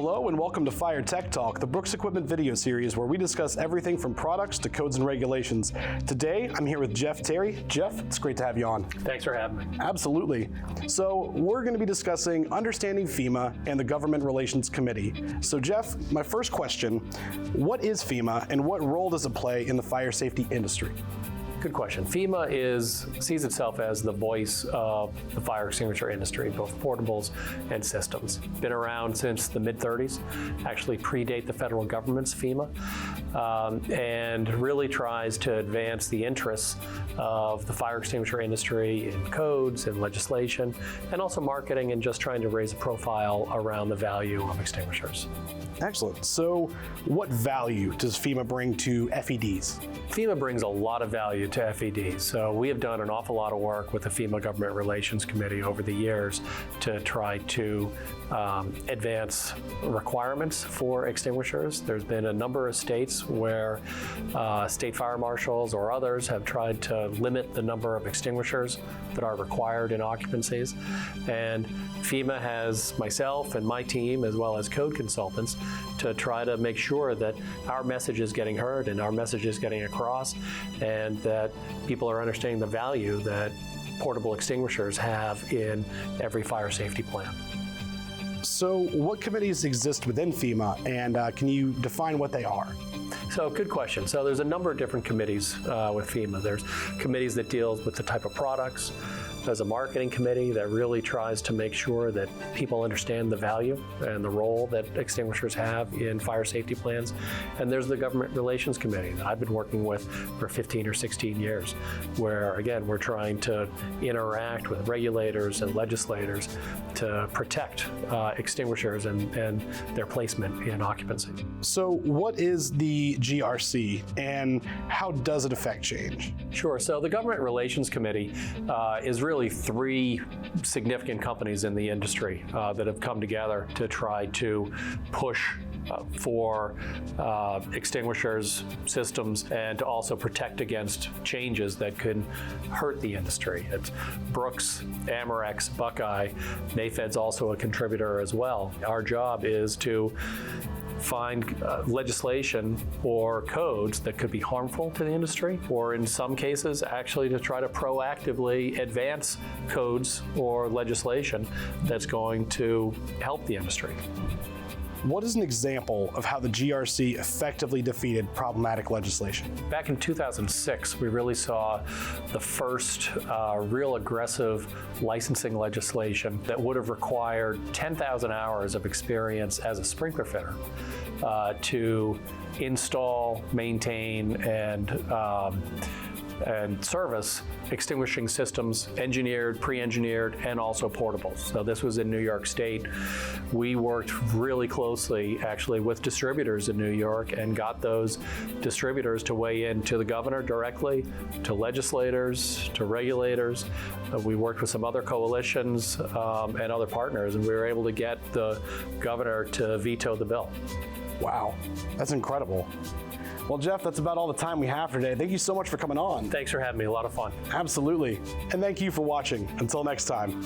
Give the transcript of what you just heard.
Hello and welcome to FireTech Talk, the Brooks Equipment video series where we discuss everything from products to codes and regulations. Today, I'm here with Jeff Terry. Jeff, it's great to have you on. Thanks for having me. Absolutely. So we're going to be discussing understanding FEMA and the Government Relations Committee. So Jeff, my first question, what is FEMA and what role does it play in the fire safety industry? Good question. FEMA sees itself as the voice of the fire extinguisher industry, both portables and systems. Been around since the mid-30s, actually predate the federal government's FEMA, and really tries to advance the interests of the fire extinguisher industry in codes and legislation, and also marketing and just trying to raise a profile around the value of extinguishers. Excellent. So what value does FEMA bring to FEDs? FEMA brings a lot of value to FEDs. So we have done an awful lot of work with the FEMA Government Relations Committee over the years to try to advance requirements for extinguishers. There's been a number of states where state fire marshals or others have tried to limit the number of extinguishers that are required in occupancies. And FEMA has myself and my team, as well as code consultants, to try to make sure that our message is getting heard and our message is getting across, and that people are understanding the value that portable extinguishers have in every fire safety plan. So what committees exist within FEMA, and can you define what they are? So good question. So there's a number of different committees with FEMA. There's committees that deal with the type of products. There's a marketing committee that really tries to make sure that people understand the value and the role that extinguishers have in fire safety plans. And there's the Government Relations Committee that I've been working with for 15 or 16 years, where again, we're trying to interact with regulators and legislators to protect extinguishers and their placement in occupancy. So what is the GRC and how does it affect change? Sure. So the Government Relations Committee is really three significant companies in the industry that have come together to try to push for extinguishers, systems, and to also protect against changes that can hurt the industry. It's Brooks, Amerex, Buckeye. NAFED's also a contributor as well. Our job is to find legislation or codes that could be harmful to the industry, or in some cases actually to try to proactively advance codes or legislation that's going to help the industry. What is an example of how the GRC effectively defeated problematic legislation? Back in 2006, we really saw the first real aggressive licensing legislation that would have required 10,000 hours of experience as a sprinkler fitter to install, maintain, and service extinguishing systems, engineered, pre-engineered, and also portables. So this was in New York State. We worked really closely actually with distributors in New York and got those distributors to weigh in to the governor directly, to legislators, to regulators. We worked with some other coalitions and other partners, and we were able to get the governor to veto the bill. Wow, that's incredible. Well, Jeff, that's about all the time we have for today. Thank you so much for coming on. Thanks for having me. A lot of fun. Absolutely. And thank you for watching. Until next time.